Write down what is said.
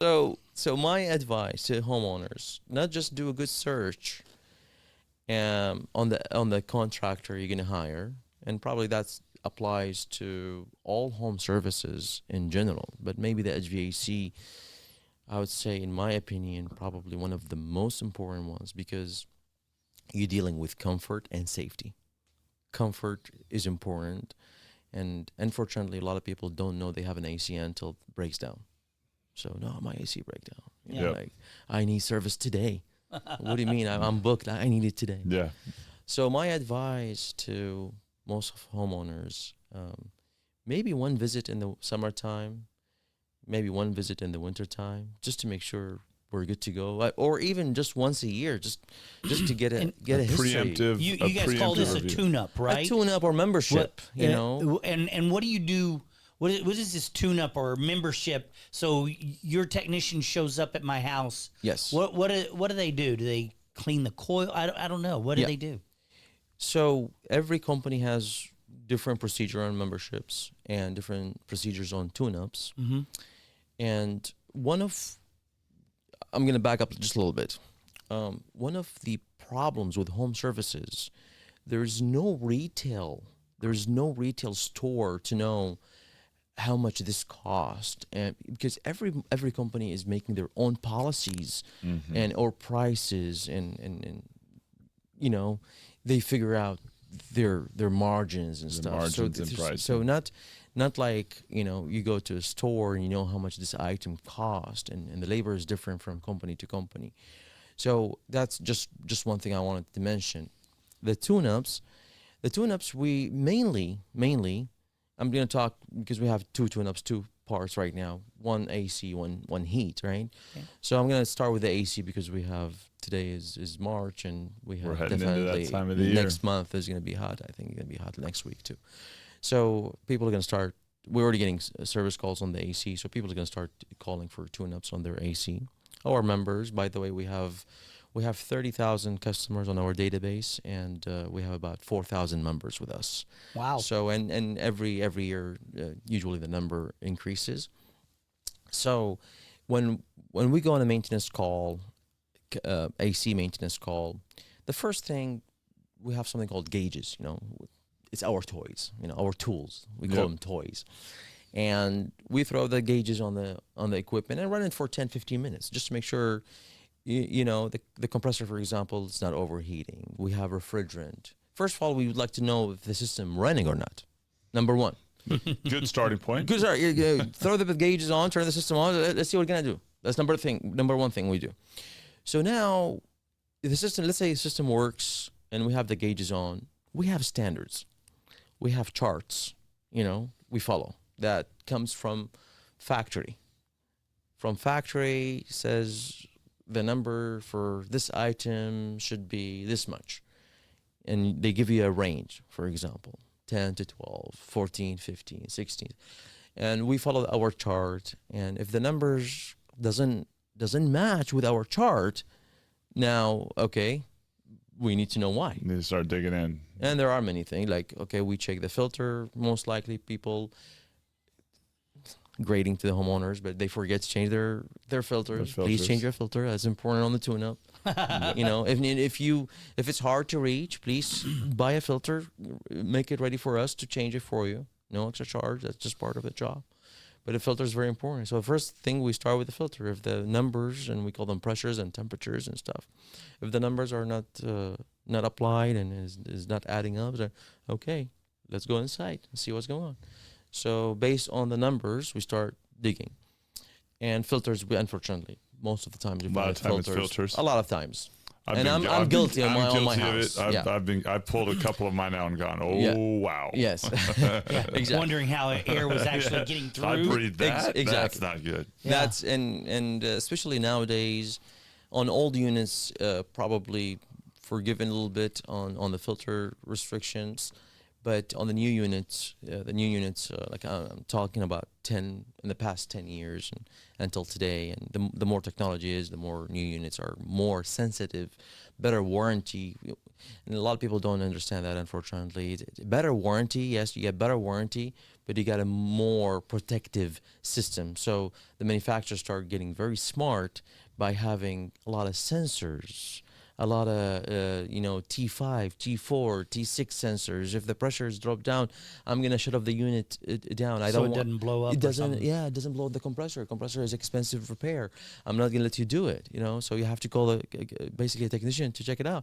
So my advice to homeowners: not just do a good search on the contractor you're gonna hire, and probably that's applies to all home services in general. But maybe the HVAC, I would say, in my opinion, probably one of the most important ones because you're dealing with comfort and safety. Comfort is important, and unfortunately, a lot of people don't know they have an AC until it breaks down. So no, my AC breakdown. You know, Yep. like I need service today. What do you mean? I'm booked. I need it today. Yeah. So my advice to most of homeowners, maybe one visit in the summertime, maybe one visit in the wintertime, just to make sure we're good to go, or even just once a year, just to get a And get a history. Preemptive. You guys call this a review. tune-up, right? A tune-up or membership, you know. And what do you do? What is this tune-up or membership? So your technician shows up at my house. Yes. What do they do? Do they clean the coil? I don't know. What do Yeah. they do? So every company has different procedure on memberships and different procedures on tune-ups. Mm-hmm. And I'm going to back up just a little bit. One of the problems with home services, there's no retail store to know how much this cost, and because every company is making their own policies and or prices, and you know, they figure out their margins and stuff. Margins and pricing. So not like, you know, you go to a store and you know how much this item cost, and the labor is different from company to company. So that's just one thing I wanted to mention. The tune-ups, we mainly, I'm going to talk because we have two tune-ups, two parts right now, one AC, one heat, right? Okay. So I'm going to start with the AC because today is March, and we're heading into that time of the year. Next month is going to be hot. I think it's going to be hot next week too. So people are going to start, we're already getting service calls on the AC, so people are going to start calling for tune-ups on their AC. Our members, by the way, we have 30,000 customers on our database, and we have about 4,000 members with us. Wow. So and every year, usually the number increases. So when we go on a maintenance call, AC maintenance call, the first thing, we have something called gauges. You know, it's our toys. You know, our tools. We call them toys. And we throw the gauges on the equipment and run it for 10-15 minutes just to make sure, you know, the compressor, for example, is not overheating. We have refrigerant. First of all, we would like to know if the system running or not. Number one. Good starting point. Good start. Throw the gauges on, turn the system on. Let's see what we're gonna do. That's number one thing we do. So now, if the system, let's say the system works and we have the gauges on, we have standards. We have charts, you know, we follow. That comes from factory. From factory says the number for this item should be this much. And they give you a range, for example, 10 to 12, 14, 15, 16. And we follow our chart. And if the numbers doesn't match with our chart, now, okay, we need to know why. You need to start digging in. And there are many things, like, okay, we check the filter. Most likely people grading to the homeowners, but they forget to change their filters. Please change your filter. That's important on the tune-up. You know, if it's hard to reach, please buy a filter, make it ready for us to change it for you. No extra charge. That's just part of the job. But the filter is very important. So the first thing, we start with the filter. If the numbers, and we call them pressures and temperatures and stuff, if the numbers are not applied and is not adding up, then okay, let's go inside and see what's going on. So based on the numbers, we start digging. And filters, unfortunately, most of the times we find filters. A lot of times. I'm guilty on my house. I've pulled a couple of mine out and gone, wow. Yes. Exactly. Wondering how air was actually getting through. I breathe that. Exactly. That's not good. Yeah. That's and especially nowadays, on old units, probably forgiven a little bit on the filter restrictions. But on the new units, like I'm talking about in the past 10 years and until today, and the more technology is, the more new units are more sensitive, better warranty. And a lot of people don't understand that, unfortunately. Better warranty, yes, you get better warranty, but you got a more protective system. So the manufacturers start getting very smart by having a lot of sensors, a lot of T5, T4, T6 sensors. If the pressure is dropped down, I'm gonna shut off the unit down. I So don't it doesn't blow up. It or doesn't. something. Yeah, it doesn't blow up the compressor. Compressor is expensive repair. I'm not gonna let you do it. So you have to call basically a technician to check it out.